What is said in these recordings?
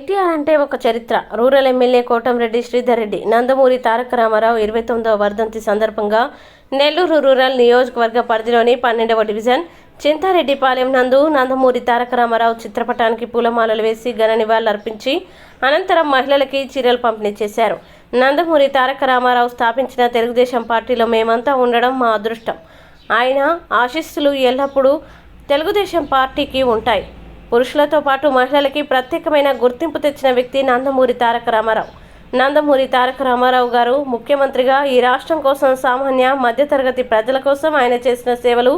ఎన్టీఆర్ అంటే ఒక చరిత్ర. రూరల్ ఎమ్మెల్యే కోటంరెడ్డి శ్రీధర్ రెడ్డి నందమూరి తారక రామారావు 29వ వర్ధంతి సందర్భంగా నెల్లూరు రూరల్ నియోజకవర్గ పరిధిలోని 12వ డివిజన్ చింతారెడ్డిపాలెం నందు నందమూరి తారక రామారావు చిత్రపటానికి పూలమాలలు వేసి ఘన నివాళులర్పించి అనంతరం మహిళలకి చీరలు పంపిణీ చేశారు. నందమూరి తారక రామారావు స్థాపించిన తెలుగుదేశం పార్టీలో మేమంతా ఉండడం మా అదృష్టం. ఆయన ఆశీస్సులు ఎల్లప్పుడూ తెలుగుదేశం పార్టీకి ఉంటాయి. పురుషులతో పాటు మహిళలకి ప్రత్యేకమైన గుర్తింపు తెచ్చిన వ్యక్తి నందమూరి తారక రామారావు. నందమూరి తారక రామారావు గారు ముఖ్యమంత్రిగా ఈ రాష్ట్రం కోసం, సామాన్య మధ్యతరగతి ప్రజల కోసం ఆయన చేసిన సేవలు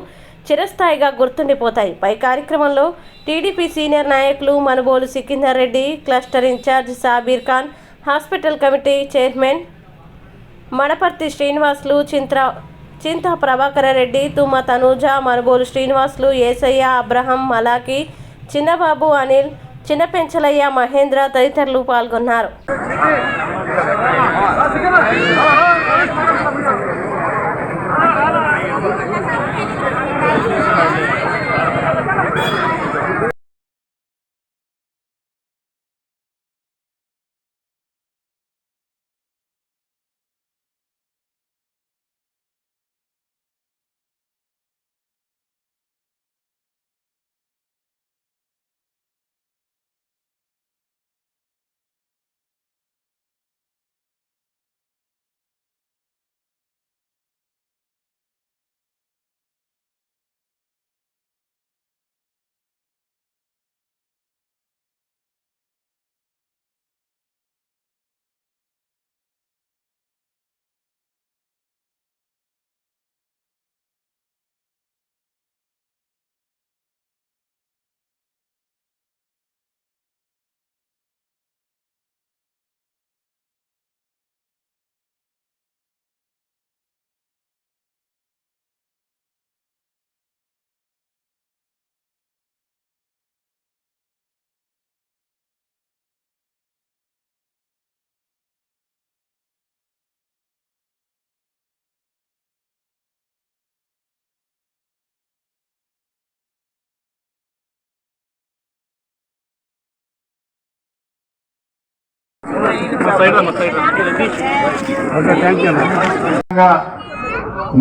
చిరస్థాయిగా గుర్తుండిపోతాయి. పై కార్యక్రమంలో టీడీపీ సీనియర్ నాయకులు Manubolu Sikandar Reddy, cluster incharge Sabir Khan, hospital committee chairman Madaparthi Srinivasulu, Chinta Prabhakara Reddy, Tumma Tanuja, Manubolu Srinivasulu, Yesayya, Abraham, Malachi, Chinnababu, Anil, చిన్న పెంచలయ్య, మహేంద్ర తదితరులు పాల్గొన్నారు.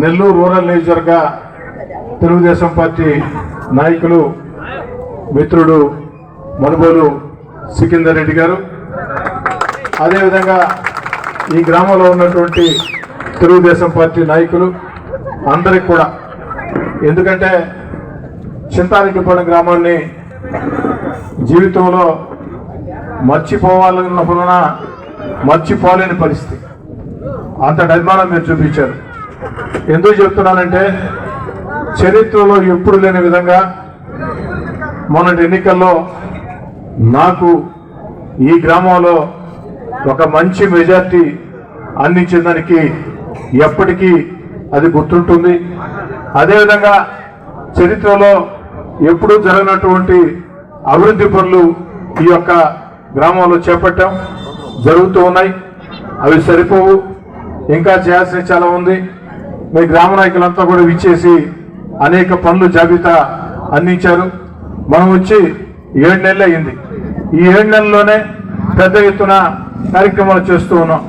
నెల్లూరు రూరల్ నియోజకవర్గ తెలుగుదేశం పార్టీ నాయకులు మిత్రుడు మనుబోలు సికిందర్ రెడ్డి గారు, అదేవిధంగా ఈ గ్రామంలో ఉన్నటువంటి తెలుగుదేశం పార్టీ నాయకులు అందరికి కూడా, ఎందుకంటే చింతారెడ్డిపాలెం గ్రామాన్ని జీవితంలో మర్చిపోవాలన్నప్పుడున్న మర్చిపోలేని పరిస్థితి, అంతటి అభిమానం మీరు చూపించారు. ఎందుకు చెప్తున్నానంటే చరిత్రలో ఎప్పుడు లేని విధంగా మొన్నటి ఎన్నికల్లో నాకు ఈ గ్రామంలో ఒక మంచి మెజార్టీ అందించిన దానికి ఎప్పటికీ అది గుర్తుంటుంది. అదేవిధంగా చరిత్రలో ఎప్పుడూ జరగనటువంటి అభివృద్ధి పనులు ఈ యొక్క గ్రామంలో చేపట్టాం, జరుగుతూ ఉన్నాయి. అవి సరిపోవు, ఇంకా చేయాల్సిన చాలా ఉంది. మీ గ్రామ నాయకులంతా కూడా విచ్చేసి అనేక పనులు జాబితా అందించారు. మనం వచ్చి 7 నెలలు అయింది. ఈ 7 నెలల్లోనే పెద్ద ఎత్తున కార్యక్రమాలు చేస్తూ ఉన్నాం.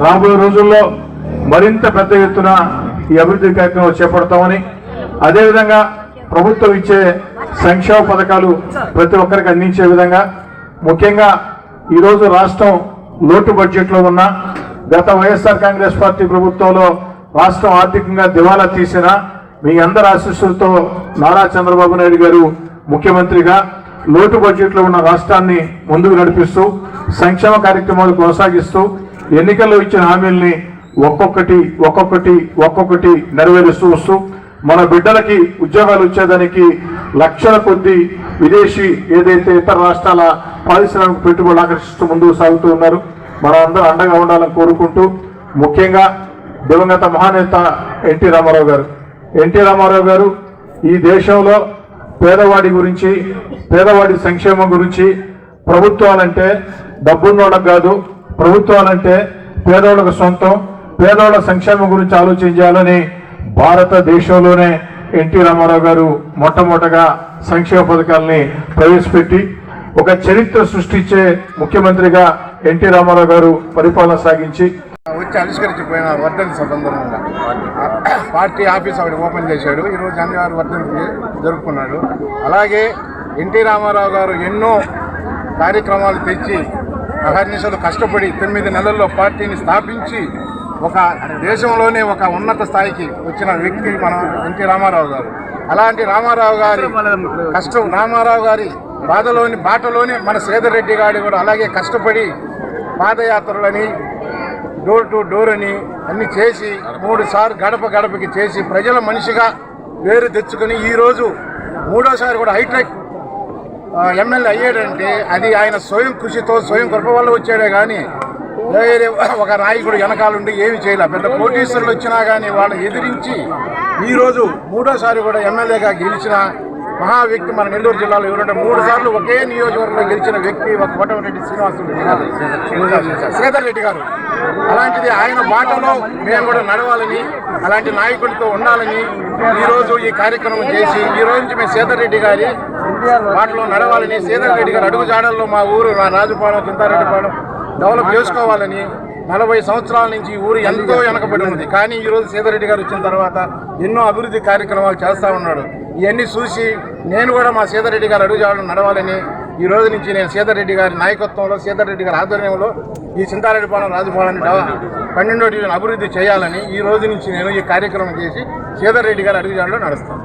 రాబోయే రోజుల్లో మరింత పెద్ద ఎత్తున ఈ అభివృద్ధి కార్యక్రమాలు చేపడతామని, అదేవిధంగా ప్రభుత్వం ఇచ్చే సంక్షేమ పథకాలు ప్రతి ఒక్కరికి అందించే విధంగా, ముఖ్యంగా ఈరోజు రాష్ట్రం లోటు బడ్జెట్లో ఉన్న, గత వైఎస్ఆర్ కాంగ్రెస్ పార్టీ ప్రభుత్వంలో రాష్ట్రం ఆర్థికంగా దివాలా తీసిన మీ అందరి ఆశీస్సులతో నారా చంద్రబాబు నాయుడు గారు ముఖ్యమంత్రిగా లోటు బడ్జెట్లో ఉన్న రాష్ట్రాన్ని ముందుకు నడిపిస్తూ సంక్షేమ కార్యక్రమాలు కొనసాగిస్తూ ఎన్నికల్లో ఇచ్చిన హామీల్ని ఒక్కొక్కటి నెరవేరుస్తూ వస్తూ మన బిడ్డలకి ఉద్యోగాలు వచ్చేదానికి లక్షల కొద్ది విదేశీ ఏదైతే ఇతర రాష్ట్రాల పారిశ్రామిక పెట్టుబడులు ఆకర్షిస్తూ ముందుకు సాగుతూ ఉన్నారు. మనం అందరూ అండగా ఉండాలని కోరుకుంటూ, ముఖ్యంగా దివంగత మహానేత ఎన్టీ రామారావు గారు ఈ దేశంలో పేదవాడి గురించి, పేదవాడి సంక్షేమం గురించి, ప్రభుత్వాలంటే డబ్బున్నోళ్ళకు కాదు, ప్రభుత్వాలంటే పేదవాళ్ళకు సొంతం, పేదవాళ్ళ సంక్షేమం గురించి ఆలోచించాలని భారతదేశంలోనే ఎన్టీ రామారావు గారు మొట్టమొదటగా సంక్షేమ పథకాలని ప్రవేశపెట్టి ఒక చరిత్ర సృష్టించే ముఖ్యమంత్రిగా ఎన్టీ రామారావు గారు పరిపాలన సాగించి వచ్చి ఆవిష్కరించిపోయిన వర్ధంతి సందర్భంగా పార్టీ ఆఫీస్ ఒకటి ఓపెన్ చేశాడు. ఈరోజు అన్నగారు వర్ధంతి జరుపుకున్నాడు. అలాగే ఎన్టీ రామారావు గారు ఎన్నో కార్యక్రమాలు తెచ్చి అహర్నిశలు కష్టపడి 9 నెలల్లో పార్టీని స్థాపించి ఒక దేశంలోనే ఒక ఉన్నత స్థాయికి వచ్చిన వ్యక్తి మన ఎన్టీ రామారావు గారు. అలాంటి రామారావు గారి బాటలోనే మన శ్రీధర్ రెడ్డి గారు కూడా అలాగే కష్టపడి పాదయాత్రలని డోర్ టు డోర్ అని అన్ని చేసి 3 సార్లు గడపకి చేసి ప్రజల మనిషిగా పేరు తెచ్చుకొని ఈరోజు 3వసారి కూడా హైటెక్ ఎమ్మెల్యే అయ్యాడంటే అది ఆయన స్వయం కృషితో స్వయం కృప వల్ల వచ్చాడే కానీ వేరే ఒక నాయకుడు వెనకాలండి ఏమి చేయలే. పెద్ద కోటీశ్వరులు వచ్చినా కానీ వాళ్ళని ఎదిరించి ఈరోజు 3వసారి కూడా ఎమ్మెల్యేగా గెలిచిన మహా వ్యక్తి మన నెల్లూరు జిల్లాలో ఎవరంటే 3 సార్లు ఒకే నియోజకవర్గంలో గెలిచిన వ్యక్తి ఒక కోటమిరెడ్డి శ్రీధర్ రెడ్డి గారు. అలాంటిది ఆయన బాటలో మేము కూడా నడవాలని అలాంటి నాయకుడితో ఉండాలని ఈరోజు ఈ కార్యక్రమం చేసి ఈ రోజు నుంచి మేము శ్రీధర్ రెడ్డి గారి బాటలో నడవాలని శ్రీధర్ రెడ్డి గారు అడుగు జాడల్లో మా ఊరు రాజుపాలెం చింతారెడ్డిపాలెం డెవలప్ చేసుకోవాలని 40 సంవత్సరాల నుంచి ఈ ఊరు ఎంతో వెనకబడి ఉంది. కానీ ఈరోజు శ్రీధర్ రెడ్డి గారు వచ్చిన తర్వాత ఎన్నో అభివృద్ధి కార్యక్రమాలు చేస్తూ ఉన్నాడు. ఇవన్నీ చూసి నేను కూడా మా శ్రీధర్ రెడ్డి గారు అడుగుజాడలు నడవాలని ఈ రోజు నుంచి నేను శ్రీధర్ రెడ్డి గారి నాయకత్వంలో శ్రీధర్ రెడ్డి గారి ఆధ్వర్యంలో ఈ చింతారెడ్డిపాలెం రాజుపాలెం 12వ డివిజన్ అభివృద్ధి చేయాలని ఈ రోజు నుంచి నేను ఈ కార్యక్రమం చేసి శ్రీధర్ రెడ్డి గారి అడుగుజాడలో నడుస్తాను.